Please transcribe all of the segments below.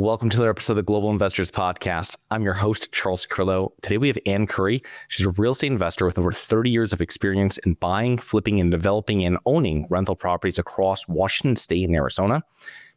Welcome to another episode of the Global Investors Podcast. I'm your host, Charles Crillo. Today we have Ann Curry. She's a real estate investor with over 30 years of experience in buying, flipping, and developing and owning rental properties across Washington State and Arizona.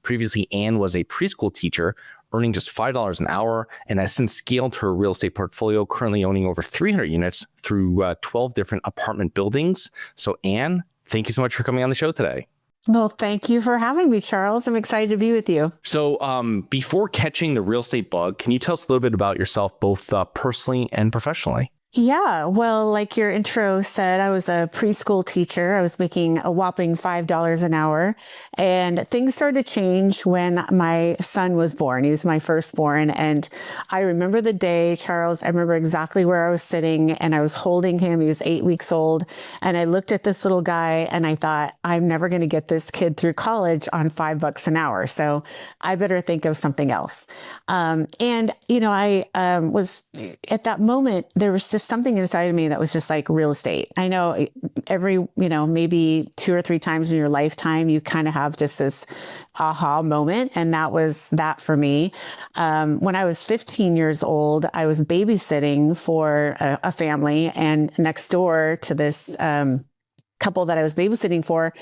Previously, Ann was a preschool teacher, earning just $5 an hour, and has since scaled her real estate portfolio, currently owning over 300 units through 12 different apartment buildings. So, Ann, thank you so much for coming on the show today. Well, thank you for having me, Charles. I'm excited to be with you. So before catching the real estate bug, can you tell us a little bit about yourself, both personally and professionally? Yeah, well, like your intro said, I was a preschool teacher. I was making a whopping $5 an hour. And things started to change when my son was born. He was my firstborn. And I remember the day, Charles, I remember exactly where I was sitting and I was holding him. He was 8 weeks old. And I looked at this little guy and I thought, I'm never going to get this kid through college on $5 an hour. So I better think of something else. I was at that moment, there was just something inside of me that was just like real estate. I know maybe 2 or 3 times in your lifetime, you kind of have just this aha moment. And that was that for me. When I was 15 years old, I was babysitting for a family, and next door to this couple that I was babysitting for,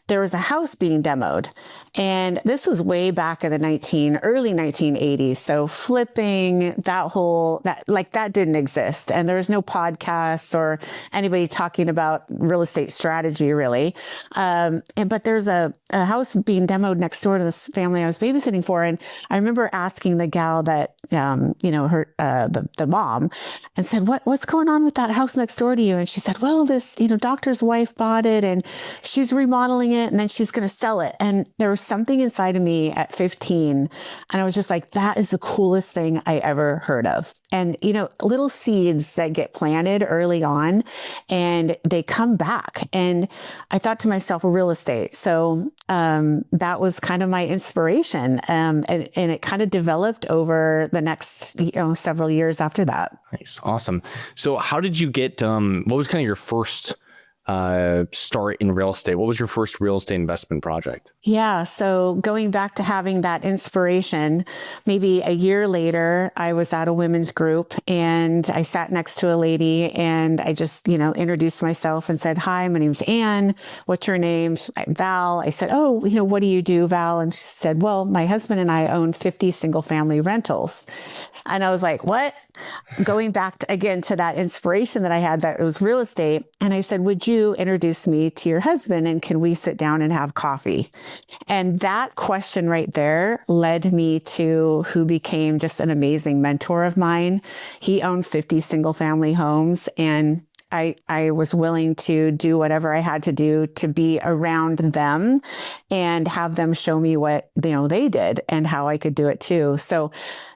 there was a house being demoed. And this was way back in the early 1980s. So flipping, that didn't exist. And there was no podcasts or anybody talking about real estate strategy, really. But there's a house being demoed next door to this family I was babysitting for. And I remember asking the gal that, the mom, and said, what's going on with that house next door to you? And she said, well, this, doctor's wife bought it and she's remodeling it and then she's going to sell it. And there was something inside of me at 15. And I was just like, that is the coolest thing I ever heard of. And, little seeds that get planted early on and they come back. And I thought to myself, real estate. So that was kind of my inspiration. And it kind of developed over the next, several years after that. Nice. Awesome. So how did you get, what was kind of your first start in real estate? What was your first real estate investment project? Yeah. So going back to having that inspiration, maybe a year later, I was at a women's group and I sat next to a lady and I just, introduced myself and said, hi, my name's Ann. What's your name? She's like, Val. I said, oh, what do you do, Val? And she said, well, my husband and I own 50 single family rentals. And I was like, what? Going back to that inspiration that I had, that it was real estate. And I said, would you introduce me to your husband and can we sit down and have coffee? And that question right there led me to who became just an amazing mentor of mine. He owned 50 single family homes, and I was willing to do whatever I had to do to be around them and have them show me what they did and how I could do it too. So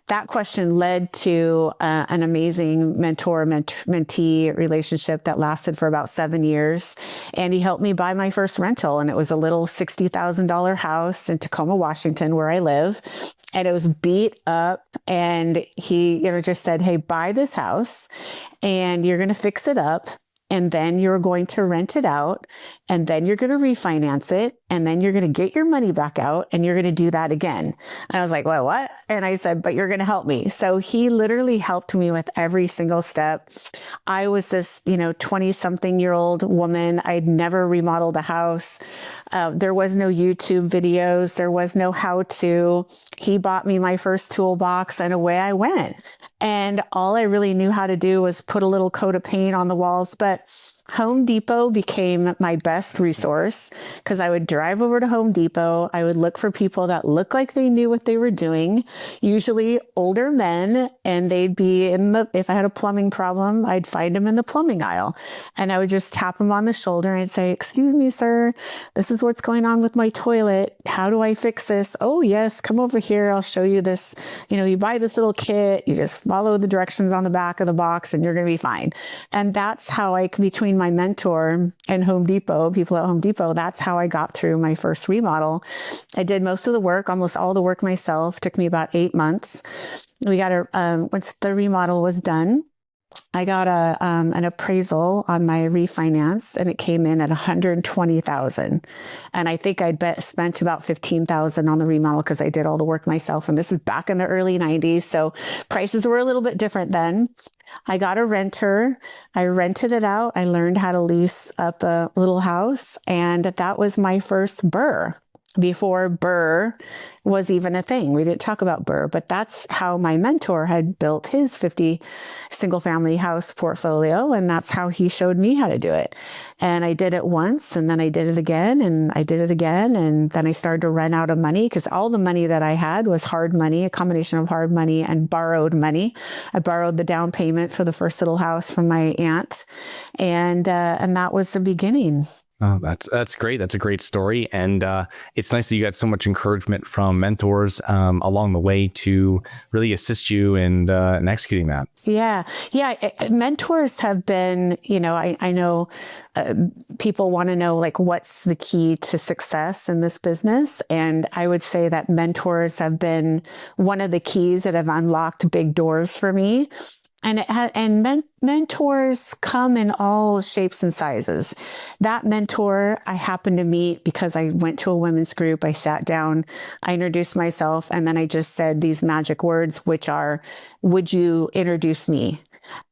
that question led to an amazing mentor-mentee relationship that lasted for about 7 years. And he helped me buy my first rental. And it was a little $60,000 house in Tacoma, Washington, where I live. And it was beat up. And he, just said, hey, buy this house and you're going to fix it up. And then you're going to rent it out, and then you're going to refinance it, and then you're going to get your money back out, and you're going to do that again. And I was like, well, what? And I said, but you're going to help me. So he literally helped me with every single step. I was this, 20-something-year-old woman. I'd never remodeled a house. There was no YouTube videos. There was no how-to. He bought me my first toolbox, and away I went. And all I really knew how to do was put a little coat of paint on the walls. But Home Depot became my best resource because I would drive over to Home Depot. I would look for people that looked like they knew what they were doing, usually older men, and they'd be if I had a plumbing problem, I'd find them in the plumbing aisle. And I would just tap them on the shoulder and say, excuse me, sir, this is what's going on with my toilet. How do I fix this? Oh, yes, come over here. I'll show you this. You buy this little kit, you just follow the directions on the back of the box and you're going to be fine. And that's how between my mentor and Home Depot, people at Home Depot, that's how I got through my first remodel. I did most of the work, almost all the work myself. Took me about 8 months. Once the remodel was done, I got an appraisal on my refinance, and it came in at 120,000. And I think spent about 15,000 on the remodel because I did all the work myself. And this is back in the early 90s. So prices were a little bit different then. I got a renter. I rented it out. I learned how to lease up a little house. And that was my first BRRRR. Before BRRRR was even a thing. We didn't talk about BRRRR, but that's how my mentor had built his 50 single family house portfolio. And that's how he showed me how to do it. And I did it once, and then I did it again, and I did it again. And then I started to run out of money because all the money that I had was hard money, a combination of hard money and borrowed money. I borrowed the down payment for the first little house from my aunt. And that was the beginning. Oh, that's great. That's a great story. And it's nice that you got so much encouragement from mentors along the way to really assist you in executing that. Yeah. Mentors have been, I know people want to know, like, what's the key to success in this business? And I would say that mentors have been one of the keys that have unlocked big doors for me. And mentors come in all shapes and sizes. That mentor I happened to meet because I went to a women's group. I sat down, I introduced myself, and then I just said these magic words, which are, would you introduce me?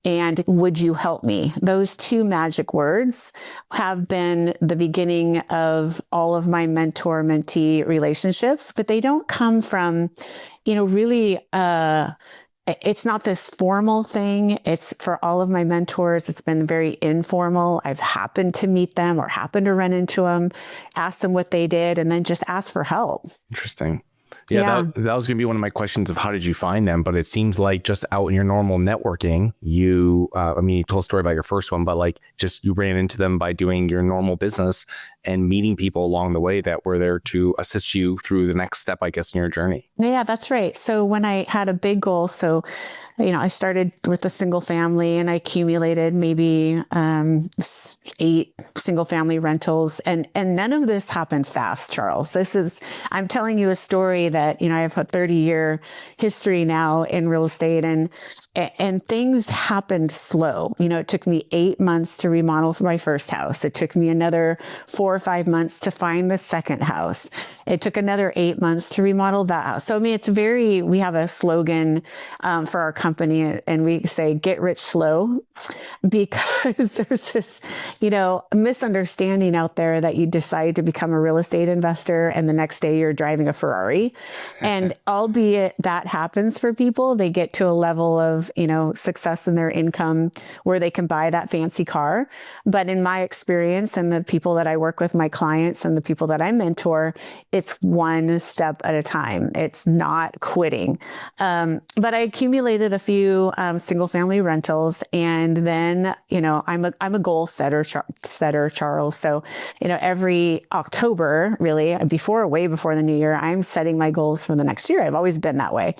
And would you help me? Those two magic words have been the beginning of all of my mentor-mentee relationships, but they don't come from, really, it's not this formal thing. It's for all of my mentors. It's been very informal. I've happened to meet them or happened to run into them, ask them what they did, and then just ask for help. Interesting. Yeah. That was going to be one of my questions of how did you find them? But it seems like just out in your normal networking, you told a story about your first one, but like just you ran into them by doing your normal business and meeting people along the way that were there to assist you through the next step, I guess, in your journey. Yeah, that's right. So when I had a big goal, I started with a single family and I accumulated maybe 8 single family rentals. And none of this happened fast, Charles. I'm telling you a story that, I have a 30-year history now in real estate, and things happened slow. It took me 8 months to remodel for my first house. It took me another 4 or 5 months to find the second house. It took another 8 months to remodel that house. So, we have a slogan for our company, and we say, get rich slow, because there's this, misunderstanding out there that you decide to become a real estate investor and the next day you're driving a Ferrari. And albeit that happens for people, they get to a level of, success in their income where they can buy that fancy car. But in my experience and the people that I work with, my clients and the people that I mentor, it's one step at a time. It's not quitting. But I accumulated a few single family rentals, and then, I'm a goal setter, Charles. So, every October, really, way before the new year, I'm setting my goals for the next year. I've always been that way.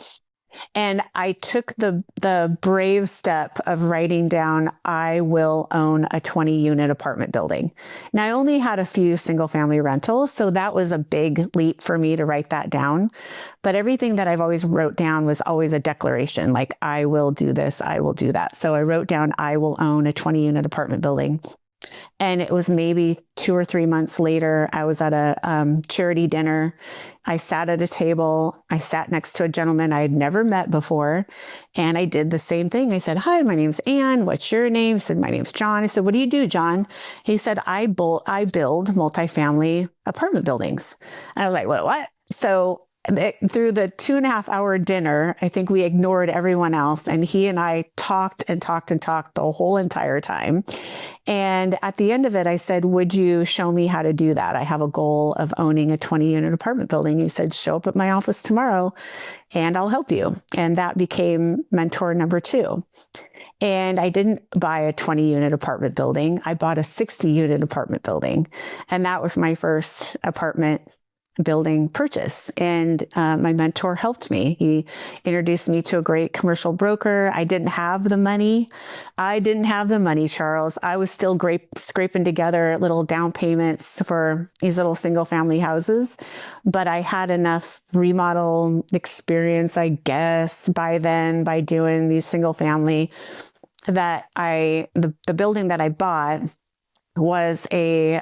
And I took the brave step of writing down, I will own a 20-unit apartment building. Now, I only had a few single family rentals, so that was a big leap for me to write that down. But everything that I've always wrote down was always a declaration, like, I will do this, I will do that. So I wrote down, I will own a 20-unit apartment building. And it was maybe 2 or 3 months later, I was at a charity dinner. I sat at a table. I sat next to a gentleman I had never met before. And I did the same thing. I said, hi, my name's Ann. What's your name? He said, my name's John. I said, what do you do, John? He said, I build multifamily apartment buildings. And I was like, what? So through the 2.5-hour dinner, I think we ignored everyone else. And he and I talked and talked and talked the whole entire time. And at the end of it, I said, would you show me how to do that? I have a goal of owning a 20-unit apartment building. He said, show up at my office tomorrow and I'll help you. And that became mentor number 2. And I didn't buy a 20-unit apartment building. I bought a 60-unit apartment building. And that was my first apartment building purchase. And my mentor helped me. He introduced me to a great commercial broker. I didn't have the money, Charles. I was still scraping together little down payments for these little single family houses. But I had enough remodel experience, I guess, by then, by doing these single family, that the building that I bought was a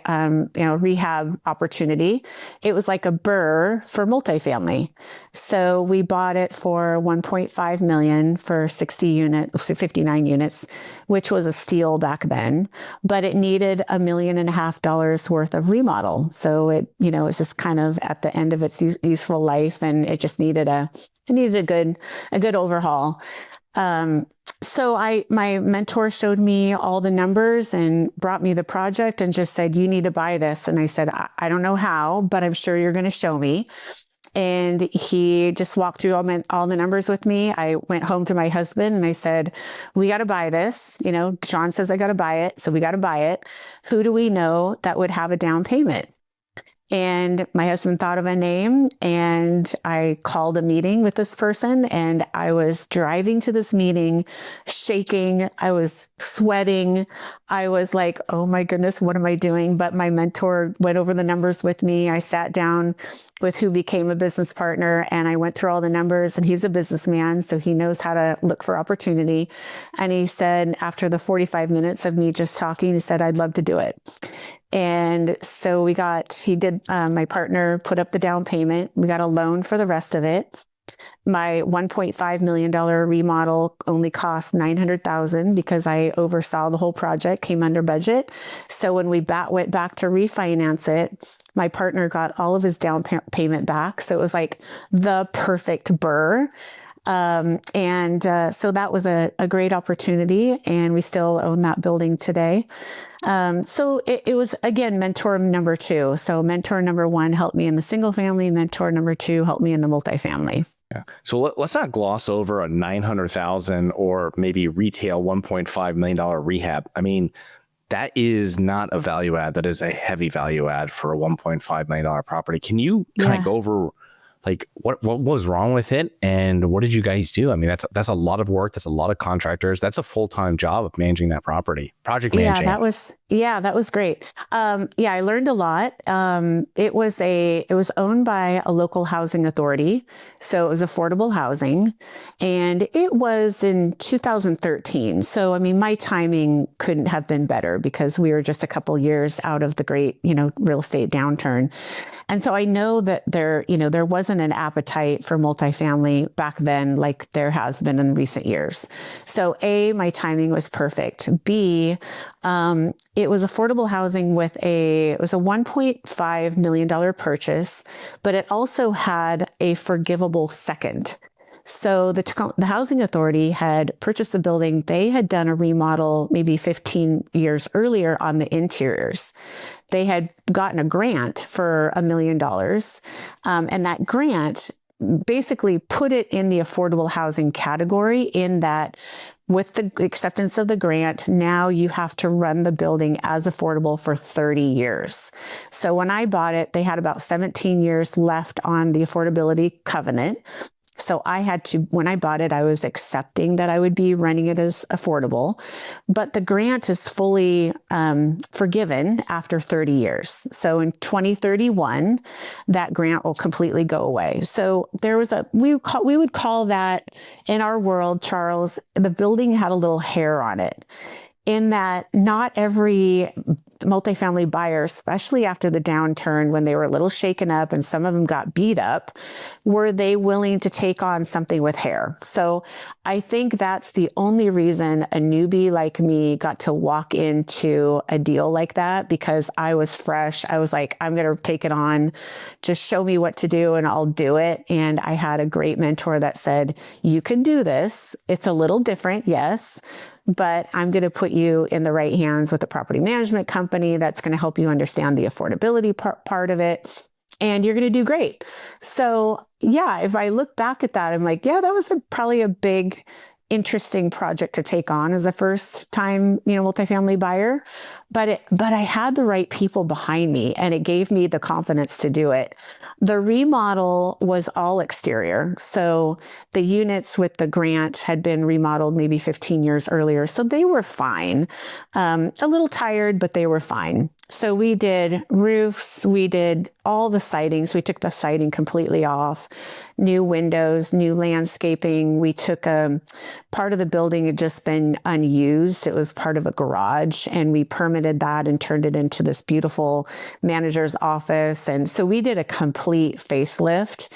rehab opportunity. It was like a BRRRR for multifamily. So we bought it for 1.5 million for 59 units, which was a steal back then, but it needed $1.5 million worth of remodel. So it's just kind of at the end of its useful life, and it just needed a good overhaul. So my mentor showed me all the numbers and brought me the project and just said, you need to buy this. And I said, I don't know how, but I'm sure you're going to show me. And he just walked through all the numbers with me. I went home to my husband and I said, we got to buy this. John says I got to buy it. So we got to buy it. Who do we know that would have a down payment? And my husband thought of a name, and I called a meeting with this person, and I was driving to this meeting shaking. I was sweating. I was like, oh my goodness, what am I doing? But my mentor went over the numbers with me. I sat down with who became a business partner, and I went through all the numbers, and he's a businessman, so he knows how to look for opportunity. And he said, after the 45 minutes of me just talking, he said, I'd love to do it. And so my partner put up the down payment. We got a loan for the rest of it. My $1.5 million remodel only cost $900,000 because I oversaw the whole project, came under budget. So when we went back to refinance it, my partner got all of his down payment back. So it was like the perfect BRRRR. So that was a great opportunity, and we still own that building today. So it was, again, mentor number two. So mentor number one helped me in the single family. Mentor number two helped me in the multifamily. Yeah. So let's not gloss over a $900,000 or maybe retail $1.5 million rehab. I mean, that is not a value add. That is a heavy value add for a $1.5 million property. Can you kind of go over like what was wrong with it and what did you guys do? I mean, that's a lot of work. That's a lot of contractors. That's a full-time job of managing that property, project managing. That was great. I learned a lot. It was owned by a local housing authority. So it was affordable housing, and it was in 2013. So, I mean, my timing couldn't have been better because we were just a couple years out of the great, real estate downturn. And so I know that there wasn't an appetite for multifamily back then like there has been in recent years. So A, my timing was perfect. B, it was affordable housing it was a $1.5 million purchase, but it also had a forgivable second. So the housing authority had purchased the building. They had done a remodel maybe 15 years earlier on the interiors. They had gotten a grant for $1 million. And that grant basically put it in the affordable housing category, in that with the acceptance of the grant, now you have to run the building as affordable for 30 years. So when I bought it, they had about 17 years left on the affordability covenant. So when I bought it, I was accepting that I would be running it as affordable, but the grant is fully forgiven after 30 years. So in 2031, that grant will completely go away. So there was we would call that in our world, Charles, the building had a little hair on it. In that not every multifamily buyer, especially after the downturn when they were a little shaken up and some of them got beat up, were they willing to take on something with hair. So I think that's the only reason a newbie like me got to walk into a deal like that, because I was fresh. I was like, I'm going to take it on. Just show me what to do and I'll do it. And I had a great mentor that said, you can do this. It's a little different, yes, but I'm going to put you in the right hands with a property management company that's going to help you understand the affordability part of it. And you're going to do great. So yeah, if I look back at that, I'm like, yeah, that was probably a big, interesting project to take on as a first time, multifamily buyer. But I had the right people behind me, and it gave me the confidence to do it. The remodel was all exterior. So the units with the grant had been remodeled maybe 15 years earlier. So they were fine. A little tired, but they were fine. So we did roofs, we did all the siding. So we took the siding completely off, new windows, new landscaping. We took part of the building had just been unused. It was part of a garage, and we permitted that and turned it into this beautiful manager's office. And so we did a complete facelift,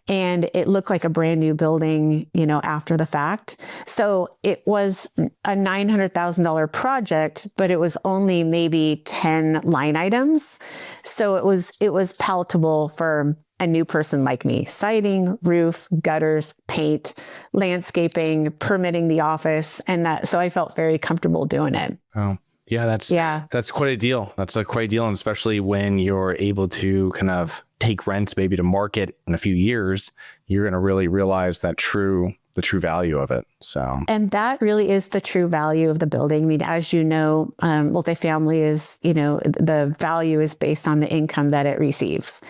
and it looked like a brand new building, after the fact. So it was a $900,000 project, but it was only maybe 10 line items. So it was palatable for a new person like me: siding, roof, gutters, paint, landscaping, permitting the office. So I felt very comfortable doing it. Oh, yeah, that's quite a deal. That's quite a deal. And especially when you're able to kind of take rents maybe to market in a few years, you're going to really realize the true value of it. So, and that really is the true value of the building. I mean, as you know, multifamily is, the value is based on the income that it receives.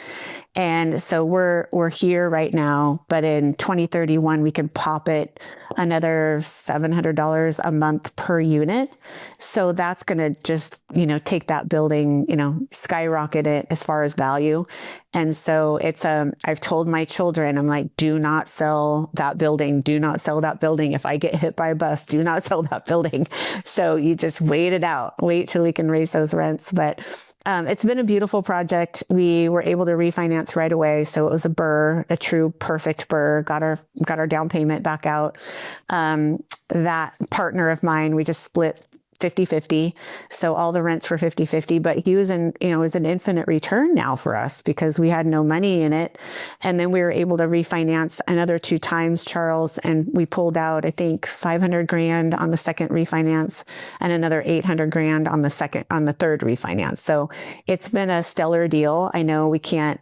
And so we're here right now, but in 2031, we can pop it another $700 a month per unit. So that's going to just, take that building, skyrocket it as far as value. And so I've told my children, I'm like, do not sell that building. Do not sell that building. If I get hit by a bus, do not sell that building. So you just wait it out, wait till we can raise those rents. But it's been a beautiful project. We were able to refinance right away. So it was a BRRRR, a true perfect BRRRR, got our down payment back out. That partner of mine, we just split 50-50. So all the rents were 50-50, but he was it was an infinite return now for us because we had no money in it. And then we were able to refinance another 2 times, Charles, and we pulled out, I think, $500,000 on the second refinance and another $800,000 on the third refinance. So it's been a stellar deal. I know we can't,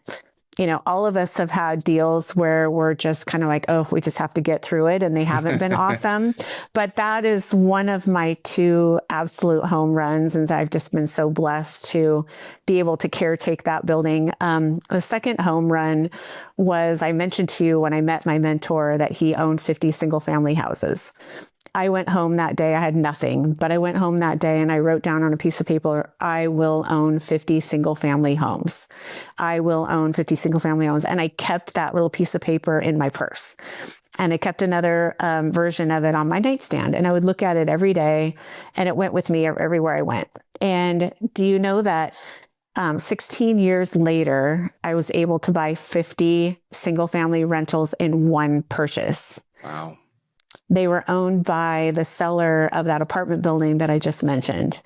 all of us have had deals where we're just kind of like, oh, we just have to get through it. And they haven't been awesome. But that is one of my 2 absolute home runs. And I've just been so blessed to be able to caretake that building. The second home run was, I mentioned to you when I met my mentor that he owned 50 single family houses. I went home that day. I had nothing, but I went home that day and I wrote down on a piece of paper, I will own 50 single family homes. I will own 50 single family homes. And I kept that little piece of paper in my purse. And I kept another version of it on my nightstand. And I would look at it every day, and it went with me everywhere I went. And do you know that 16 years later, I was able to buy 50 single family rentals in one purchase? Wow. They were owned by the seller of that apartment building that I just mentioned.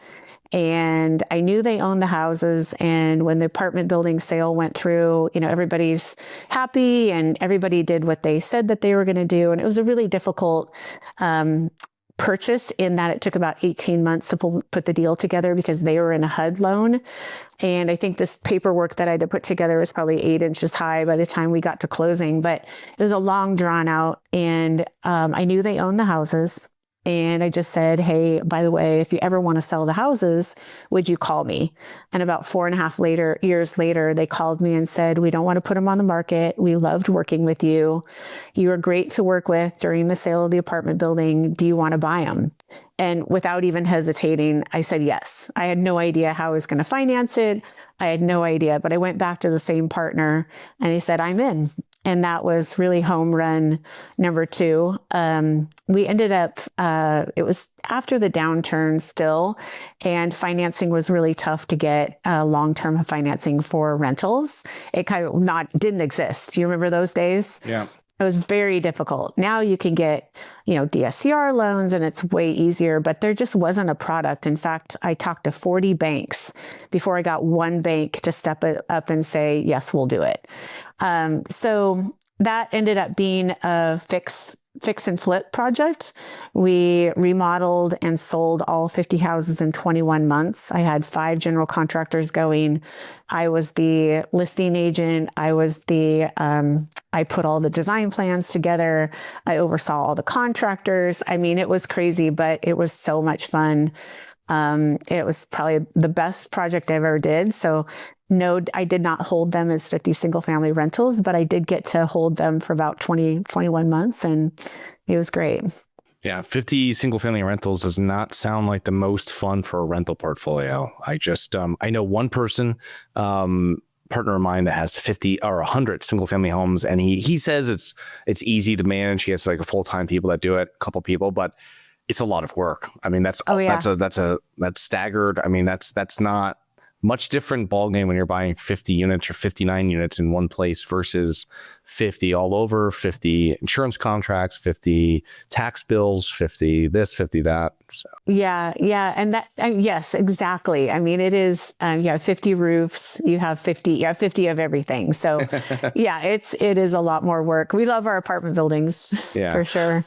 And I knew they owned the houses. And when the apartment building sale went through, everybody's happy and everybody did what they said that they were going to do. And it was a really difficult purchase in that it took about 18 months to put the deal together because they were in a HUD loan. And I think this paperwork that I had to put together was probably 8 inches high by the time we got to closing, but it was a long drawn out. And I knew they owned the houses. And I just said, hey, by the way, if you ever want to sell the houses, would you call me? And about 4.5 years later, they called me and said, we don't want to put them on the market. We loved working with you. You were great to work with during the sale of the apartment building. Do you want to buy them? And without even hesitating, I said yes. I had no idea how I was going to finance it. I had no idea, but I went back to the same partner and he said, I'm in. And that was really home run number 2. We ended up, it was after the downturn still, and financing was really tough to get long-term financing for rentals. It kind of didn't exist. Do you remember those days? Yeah. It was very difficult. Now you can get, DSCR loans and it's way easier, but there just wasn't a product. In fact, I talked to 40 banks before I got one bank to step up and say, yes, we'll do it. So that ended up being a fix and flip project. We remodeled and sold all 50 houses in 21 months. I had 5 general contractors going. I was the listing agent. I put all the design plans together. I oversaw all the contractors. I mean, it was crazy, but it was so much fun. It was probably the best project I ever did. So no, I did not hold them as 50 single family rentals, but I did get to hold them for about 21 months, and it was great. Yeah, 50 single family rentals does not sound like the most fun for a rental portfolio. I know one person, partner of mine that has 50 or 100 single family homes, and he says it's easy to manage. He has like a full-time people that do it, a couple people, but it's a lot of work. I mean, that's staggered. I mean, that's not much different ballgame when you're buying 50 units or 59 units in one place versus 50 all over, 50 insurance contracts, 50 tax bills, 50 this, 50 that. So. Yeah. And that, yes, exactly. I mean, it is, you have 50 roofs, you have 50 of everything. So yeah, it is a lot more work. We love our apartment buildings for sure.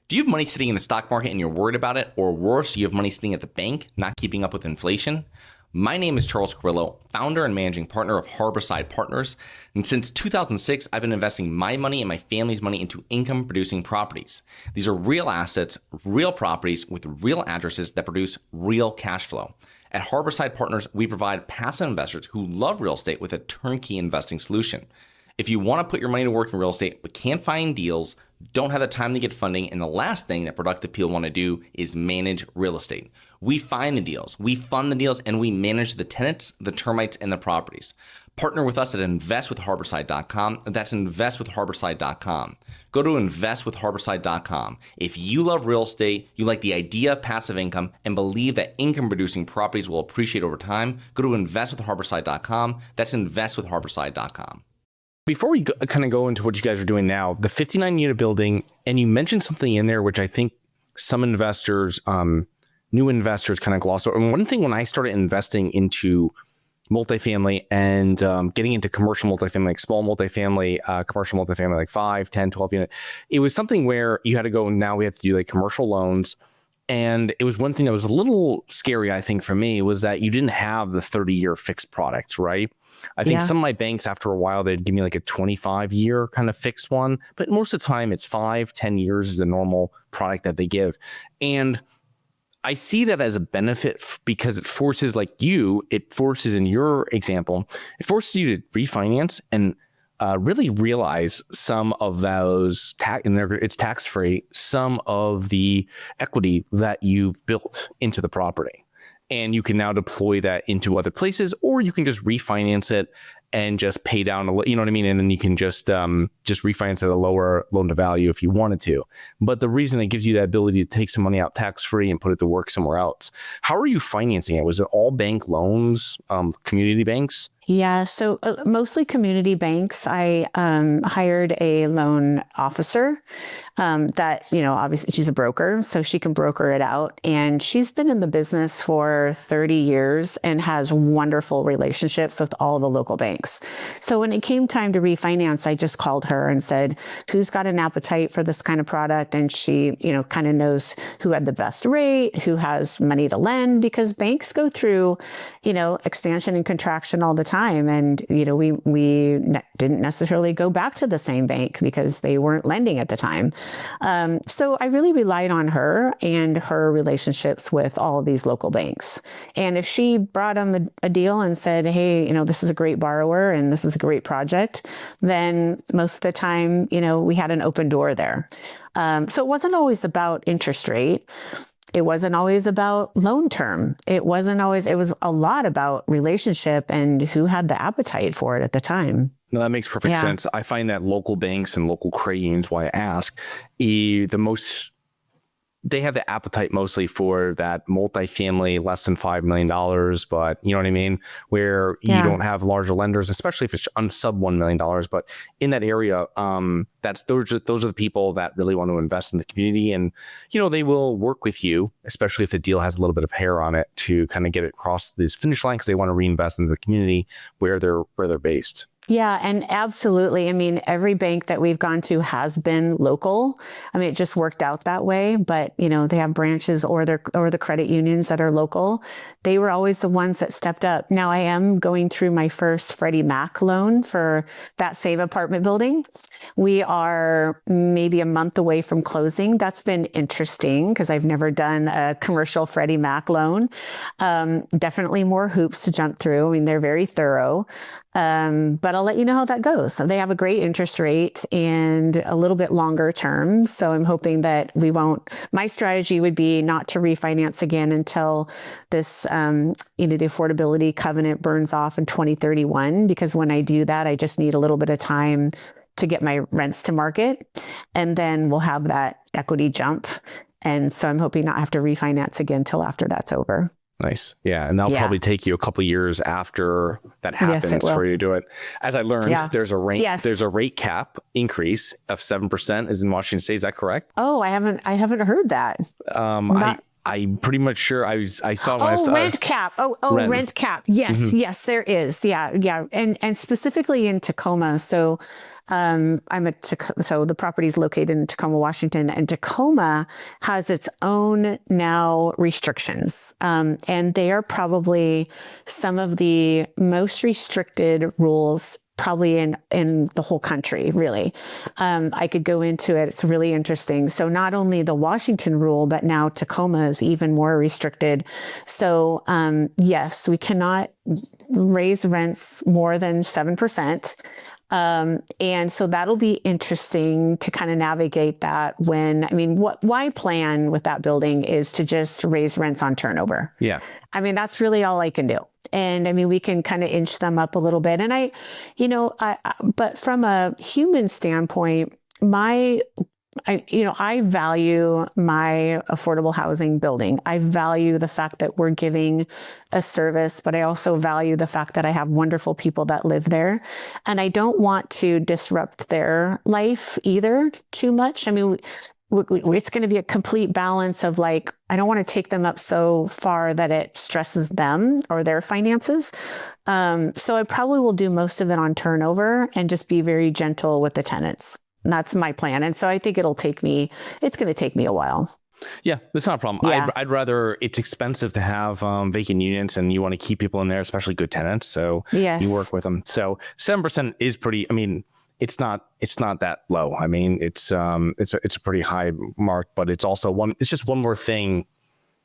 Do you have money sitting in the stock market and you're worried about it? Or worse, you have money sitting at the bank, not keeping up with inflation? My name is Charles Carrillo, founder and managing partner of Harborside Partners. And since 2006, I've been investing my money and my family's money into income-producing properties. These are real assets, real properties with real addresses that produce real cash flow. At Harborside Partners, we provide passive investors who love real estate with a turnkey investing solution. If you want to put your money to work in real estate but can't find deals, don't have the time to get funding, and the last thing that productive people want to do is manage real estate. We find the deals, we fund the deals, and we manage the tenants, the termites, and the properties. Partner with us at investwithharborside.com. That's investwithharborside.com. Go to investwithharborside.com. If you love real estate, you like the idea of passive income, and believe that income-producing properties will appreciate over time, go to investwithharborside.com. That's investwithharborside.com. Before we kind of go into what you guys are doing now, the 59 unit building, and you mentioned something in there which I think some investors, new investors kind of gloss over. And one thing when I started investing into multifamily and getting into commercial multifamily, like small multifamily, commercial multifamily, like 5, 10, 12 unit, it was something where you had to go, now we have to do like commercial loans. And it was one thing that was a little scary, I think, for me, was that you didn't have the 30-year fixed product, right? I think some of my banks, after a while, they'd give me like a 25-year kind of fixed one. But most of the time, it's 5, 10 years is the normal product that they give. And I see that as a benefit because it forces, in your example, it forces you to refinance and really realize some of those, it's tax-free, some of the equity that you've built into the property. And you can now deploy that into other places, or you can just refinance it and just pay down, you know what I mean? And then you can just refinance at a lower loan to value if you wanted to. But the reason it gives you that ability to take some money out tax-free and put it to work somewhere else. How are you financing it? Was it all bank loans, community banks? Yeah, so mostly community banks. I hired a loan officer that, obviously she's a broker, so she can broker it out. And she's been in the business for 30 years and has wonderful relationships with all the local banks. So when it came time to refinance, I just called her and said, who's got an appetite for this kind of product? And she, kind of knows who had the best rate, who has money to lend, because banks go through, expansion and contraction all the time. And, we didn't necessarily go back to the same bank because they weren't lending at the time. So I really relied on her and her relationships with all of these local banks. And if she brought them a deal and said, hey, this is a great borrower and this is a great project, then most of the time, we had an open door there. So it wasn't always about interest rate. It wasn't always about loan term. It was a lot about relationship and who had the appetite for it at the time. No, that makes perfect sense. I find that local banks and local credit unions, why I ask, they have the appetite mostly for that multifamily less than $5 million, but you know what I mean? Where you don't have larger lenders, especially if it's sub $1 million. But in that area, those are the people that really want to invest in the community. And, they will work with you, especially if the deal has a little bit of hair on it, to kind of get it across this finish line because they want to reinvest into the community where they're based. Yeah, and absolutely. I mean, every bank that we've gone to has been local. I mean, it just worked out that way. But, they have branches or the credit unions that are local. They were always the ones that stepped up. Now I am going through my first Freddie Mac loan for that same apartment building. We are maybe a month away from closing. That's been interesting because I've never done a commercial Freddie Mac loan. Definitely more hoops to jump through. I mean, they're very thorough. But I'll let you know how that goes. So they have a great interest rate and a little bit longer term. So I'm hoping that we won't, my strategy would be not to refinance again until this, the affordability covenant burns off in 2031, because when I do that, I just need a little bit of time to get my rents to market, and then we'll have that equity jump. And so I'm hoping not have to refinance again till after that's over. Nice. Yeah. And that'll probably take you a couple of years after that happens for you to do it. As I learned, there's a rate cap increase of 7% is in Washington State. Is that correct? Oh, I haven't heard that. I'm pretty much sure I saw when I saw rent cap. Rent cap. Yes. Yes, there is. Yeah. And specifically in Tacoma. So so the property is located in Tacoma, Washington, and Tacoma has its own now restrictions. And they are probably some of the most restricted rules probably in the whole country, really. I could go into it. It's really interesting. So not only the Washington rule, but now Tacoma is even more restricted. So yes, we cannot raise rents more than 7%. And so that'll be interesting to kind of navigate that why plan with that building is to just raise rents on turnover. Yeah. I mean, that's really all I can do. And I mean, we can kind of inch them up a little bit. And but from a human standpoint, I value my affordable housing building. I value the fact that we're giving a service, but I also value the fact that I have wonderful people that live there. And I don't want to disrupt their life either too much. I mean, it's going to be a complete balance of I don't want to take them up so far that it stresses them or their finances. So I probably will do most of it on turnover and just be very gentle with the tenants. That's my plan. And so I think it's going to take me a while. Yeah, that's not a problem. Yeah. I'd rather, it's expensive to have vacant units and you want to keep people in there, especially good tenants. So you work with them. So 7% is pretty, it's not that low. I mean, it's a pretty high mark, but it's also it's just one more thing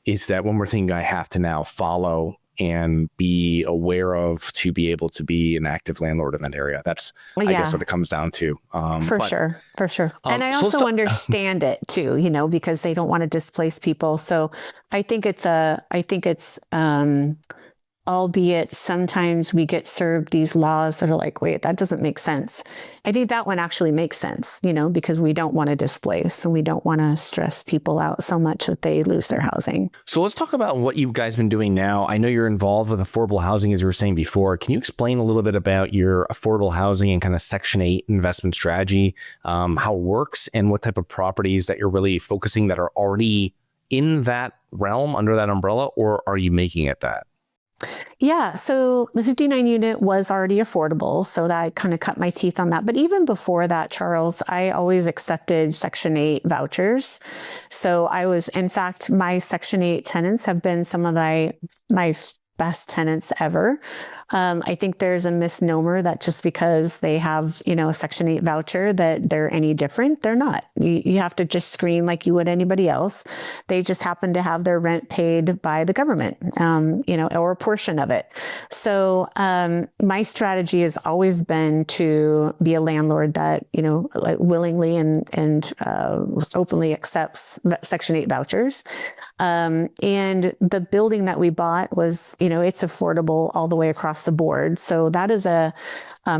I have to now follow and be aware of to be able to be an active landlord in that area. That's, I guess, what it comes down to. For sure. And I also understand it too, because they don't want to displace people. So I think it's albeit sometimes we get served these laws that are like, wait, that doesn't make sense. I think that one actually makes sense, because we don't want to displace and we don't want to stress people out so much that they lose their housing. So let's talk about what you guys been doing now. I know you're involved with affordable housing, as you were saying before. Can you explain a little bit about your affordable housing and kind of Section 8 investment strategy, how it works and what type of properties that you're really focusing that are already in that realm under that umbrella, or are you making it that? Yeah. So the 59 unit was already affordable. So that kind of cut my teeth on that. But even before that, Charles, I always accepted Section 8 vouchers. So in fact, my Section 8 tenants have been some of my best tenants ever. I think there's a misnomer that just because they have, a Section 8 voucher that they're any different. They're not. You have to just screen like you would anybody else. They just happen to have their rent paid by the government, or a portion of it. So my strategy has always been to be a landlord that, willingly and openly accepts Section 8 vouchers. And the building that we bought was, it's affordable all the way across the board. So that is a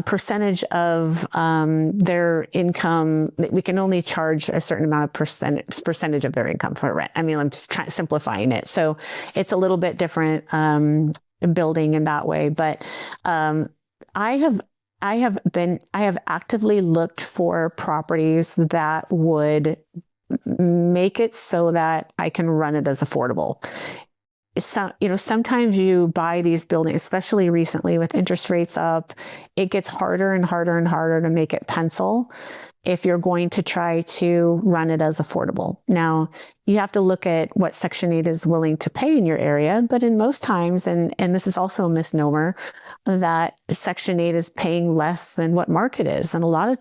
percentage of their income. We can only charge a certain amount of percentage of their income for rent. I'm just simplifying it. So it's a little bit different building in that way. But I have actively looked for properties that would make it so that I can run it as affordable. So, sometimes you buy these buildings, especially recently with interest rates up, it gets harder and harder and harder to make it pencil if you're going to try to run it as affordable. Now, you have to look at what Section 8 is willing to pay in your area, but in most times, and this is also a misnomer, that Section 8 is paying less than what market is. And a lot of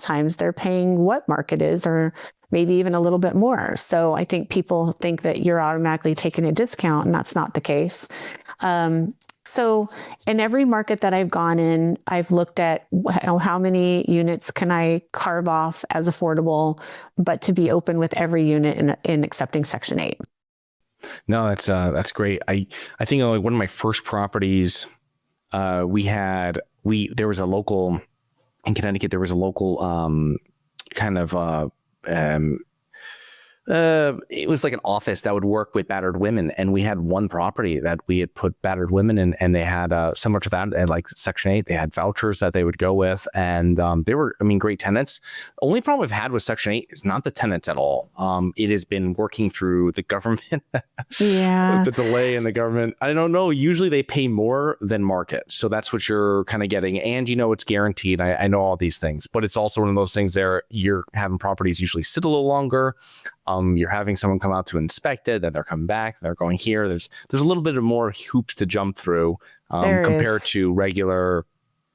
times they're paying what market is, or maybe even a little bit more. So I think people think that you're automatically taking a discount, and that's not the case. So in every market that I've gone in, I've looked at how many units can I carve off as affordable, but to be open with every unit in accepting Section 8. No, that's great. I think one of my first properties, there was a local in Connecticut. There was a local kind of it was like an office that would work with battered women, and we had one property that we had put battered women in, and they had similar to that, and like Section 8, they had vouchers that they would go with, and they were, great tenants. Only problem I've had with Section 8 is not the tenants at all. It has been working through the government, Yeah. the delay in the government. I don't know. Usually they pay more than market, so that's what you're kind of getting, and it's guaranteed. I know all these things, but it's also one of those things there. You're having properties usually sit a little longer. You're having someone come out to inspect it, then they're coming back, they're going here. There's a little bit of more hoops to jump through compared to regular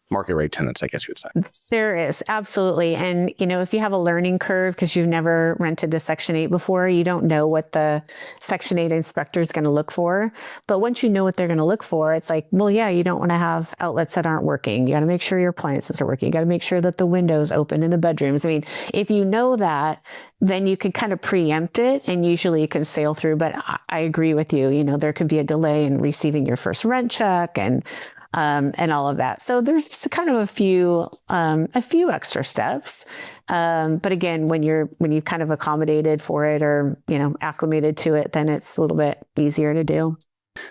market rate tenants, I guess you would say. There is, absolutely. And, if you have a learning curve because you've never rented a Section 8 before, you don't know what the Section 8 inspector is going to look for. But once you know what they're going to look for, it's like, well, yeah, you don't want to have outlets that aren't working. You got to make sure your appliances are working. You got to make sure that the windows open in the bedrooms. If you know that, then you can kind of preempt it and usually you can sail through. But I agree with you. There could be a delay in receiving your first rent check and all of that. So there's just kind of a few extra steps. But again, when you've kind of accommodated for it or, acclimated to it, then it's a little bit easier to do.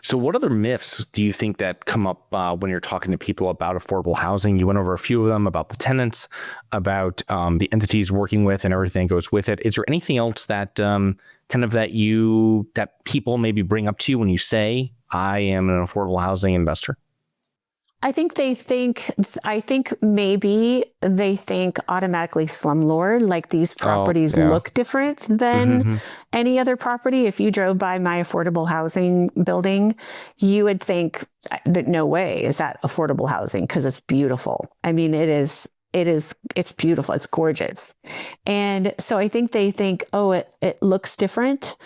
So what other myths do you think that come up when you're talking to people about affordable housing? You went over a few of them about the tenants, about the entities working with and everything goes with it. Is there anything else that that people maybe bring up to you when you say, I am an affordable housing investor? I think maybe they think automatically slumlord, like these properties look different than any other property. If you drove by my affordable housing building, you would think that no way is that affordable housing because it's beautiful. It's beautiful. It's gorgeous. And so I think they think, it looks different.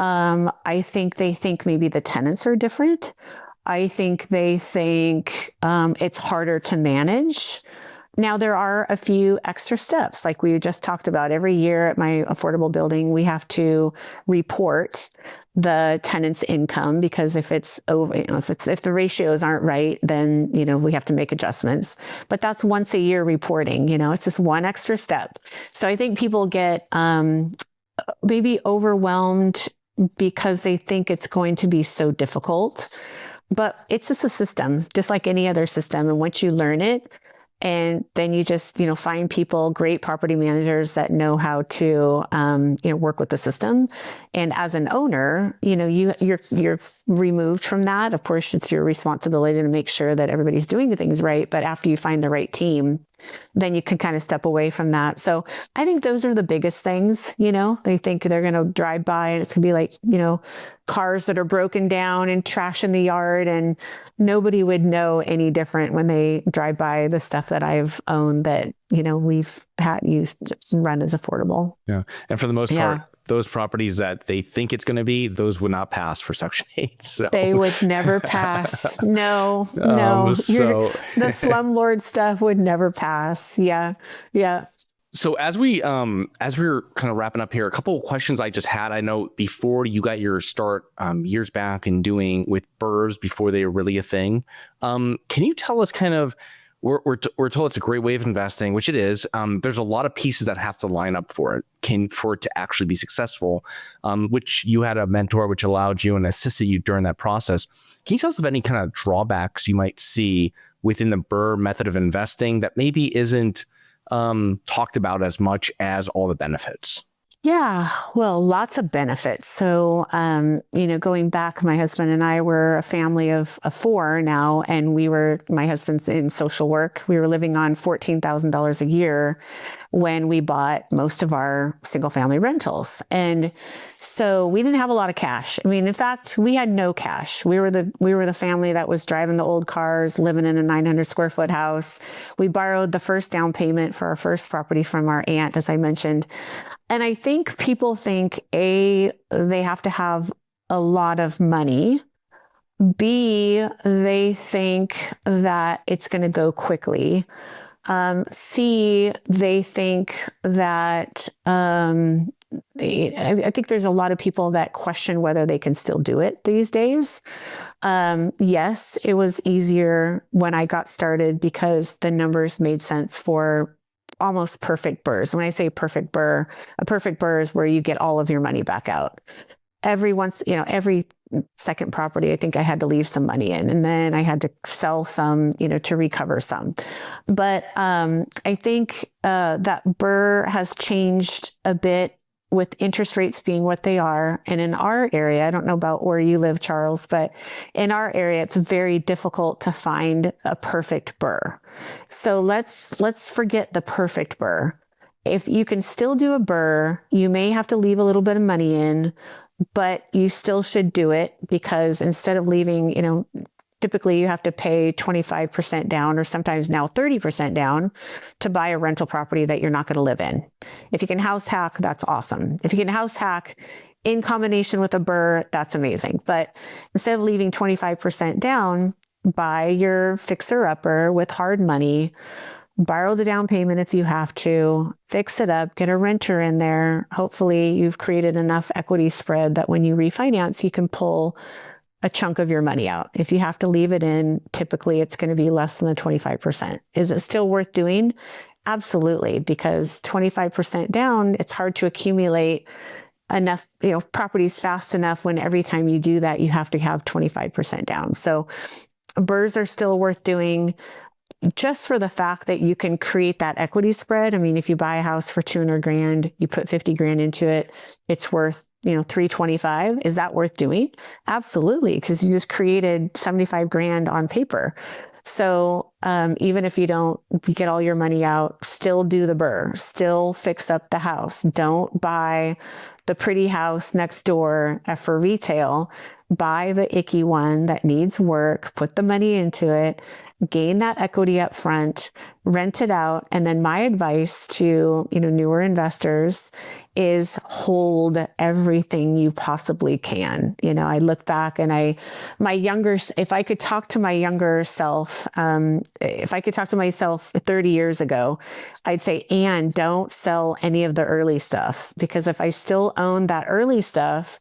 I think they think maybe the tenants are different. I think they think it's harder to manage. Now, there are a few extra steps, like we just talked about. Every year at my affordable building, we have to report the tenant's income because if it's over, if the ratios aren't right, then we have to make adjustments. But that's once a year reporting. It's just one extra step. So I think people get maybe overwhelmed because they think it's going to be so difficult. But it's just a system, just like any other system. And once you learn it, and then you just, find people, great property managers that know how to, work with the system. And as an owner, you're removed from that. Of course, it's your responsibility to make sure that everybody's doing the things right. But after you find the right team, then you can kind of step away from that. So I think those are the biggest things. They think they're going to drive by and it's going to be like, cars that are broken down and trash in the yard, and nobody would know any different when they drive by the stuff that I've owned that, we've had used run as affordable. Yeah. And for the most part, those properties that they think it's going to be, those would not pass for Section 8. So. They would never no. The slumlord stuff would never pass. Yeah. So as we're kind of wrapping up here, a couple of questions I just had. I know before you got your start years back in doing with BRRRRs before they were really a thing. Can you tell us kind of, we're told it's a great way of investing, which it is. There's a lot of pieces that have to line up for it to actually be successful, which you had a mentor which allowed you and assisted you during that process. Can you tell us of any kind of drawbacks you might see within the BRRRR method of investing that maybe isn't talked about as much as all the benefits? Yeah, well, lots of benefits. So, going back, my husband and I were a family of four now, and my husband's in social work. We were living on $14,000 a year when we bought most of our single family rentals. And so we didn't have a lot of cash. In fact, we had no cash. We were the family that was driving the old cars, living in a 900 square foot house. We borrowed the first down payment for our first property from our aunt, as I mentioned. And I think people think, they have to have a lot of money B, they think that it's going to go quickly. C, they think that I think there's a lot of people that question whether they can still do it these days. Yes, it was easier when I got started because the numbers made sense for almost perfect BRRRRs. When I say perfect BRRRR, a perfect BRRRR is where you get all of your money back out. Every second property, I think I had to leave some money in, and then I had to sell some, to recover some. But I think that BRRRR has changed a bit with interest rates being what they are. And in our area, I don't know about where you live, Charles, but in our area, it's very difficult to find a perfect BRRRR. So let's forget the perfect BRRRR. If you can still do a BRRRR, you may have to leave a little bit of money in, but you still should do it, because instead of leaving, typically you have to pay 25% down, or sometimes now 30% down, to buy a rental property that you're not going to live in. If you can house hack, that's awesome. If you can house hack in combination with a BRRRR, that's amazing. But instead of leaving 25% down, buy your fixer-upper with hard money, borrow the down payment if you have to, fix it up, get a renter in there. Hopefully you've created enough equity spread that when you refinance, you can pull a chunk of your money out. If you have to leave it in, typically it's going to be less than the 25%. Is it still worth doing? Absolutely, because 25% down, it's hard to accumulate enough, properties fast enough when every time you do that, you have to have 25% down. So BRRRRs are still worth doing, just for the fact that you can create that equity spread. I mean, if you buy a house for 200 grand, you put 50 grand into it, it's worth, 325. Is that worth doing? Absolutely. Because you just created 75 grand on paper. So even if you don't get all your money out, still do the BRRRR, still fix up the house. Don't buy the pretty house next door for retail. Buy the icky one that needs work, put the money into it, gain that equity up front, rent it out. And then my advice to, newer investors is hold everything you possibly can. I look back and if I could talk to my younger self, if I could talk to myself 30 years ago, I'd say, Anne, don't sell any of the early stuff, because if I still owned that early stuff,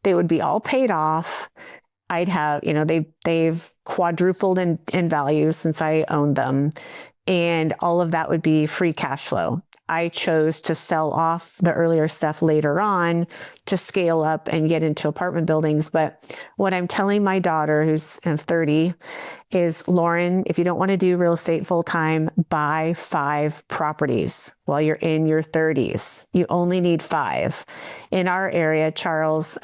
they would be all paid off. I'd have, they've quadrupled in value since I owned them. And all of that would be free cash flow. I chose to sell off the earlier stuff later on to scale up and get into apartment buildings. But what I'm telling my daughter, who's 30, is, Lauren, if you don't want to do real estate full time, buy 5 properties while you're in your 30s. You only need 5. In our area, Charles,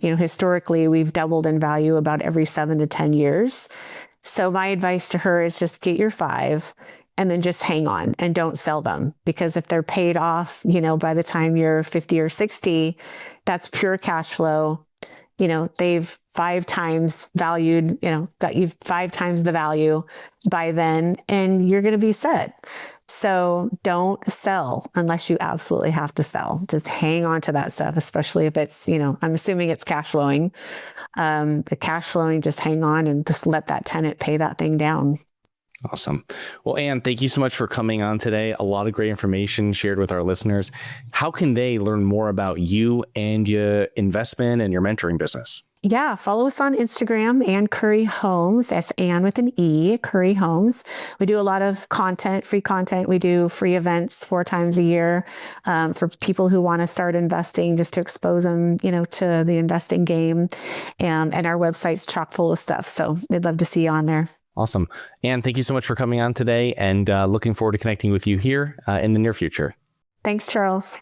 historically, we've doubled in value about every 7 to 10 years. So my advice to her is just get your 5 and then just hang on and don't sell them. Because if they're paid off, by the time you're 50 or 60, that's pure cash flow. They've 5 times valued, got you 5 times the value by then, and you're going to be set. So don't sell unless you absolutely have to sell. Just hang on to that stuff, especially if it's, I'm assuming it's cash flowing. The cash flowing, just hang on and just let that tenant pay that thing down. Awesome. Well, Anne, thank you so much for coming on today. A lot of great information shared with our listeners. How can they learn more about you and your investment and your mentoring business? Yeah, follow us on Instagram, Anne Curry Homes. That's Anne with an E, Curry Homes. We do a lot of content, free content. We do free events 4 times a year for people who want to start investing, just to expose them, to the investing game. And our website's chock full of stuff. So we'd love to see you on there. Awesome. Anne, thank you so much for coming on today, and looking forward to connecting with you here in the near future. Thanks, Charles.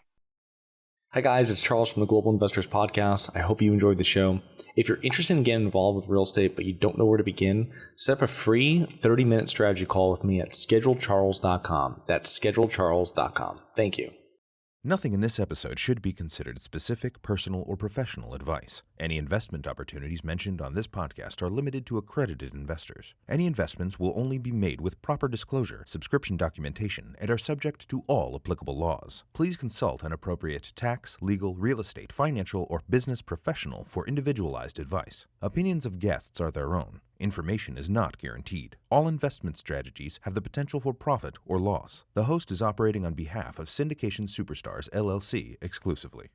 Hi guys, it's Charles from the Global Investors Podcast. I hope you enjoyed the show. If you're interested in getting involved with real estate, but you don't know where to begin, set up a free 30-minute strategy call with me at schedulecharles.com. That's schedulecharles.com. Thank you. Nothing in this episode should be considered specific, personal, or professional advice. Any investment opportunities mentioned on this podcast are limited to accredited investors. Any investments will only be made with proper disclosure, subscription documentation, and are subject to all applicable laws. Please consult an appropriate tax, legal, real estate, financial, or business professional for individualized advice. Opinions of guests are their own. Information is not guaranteed. All investment strategies have the potential for profit or loss. The host is operating on behalf of Syndication Superstars LLC exclusively.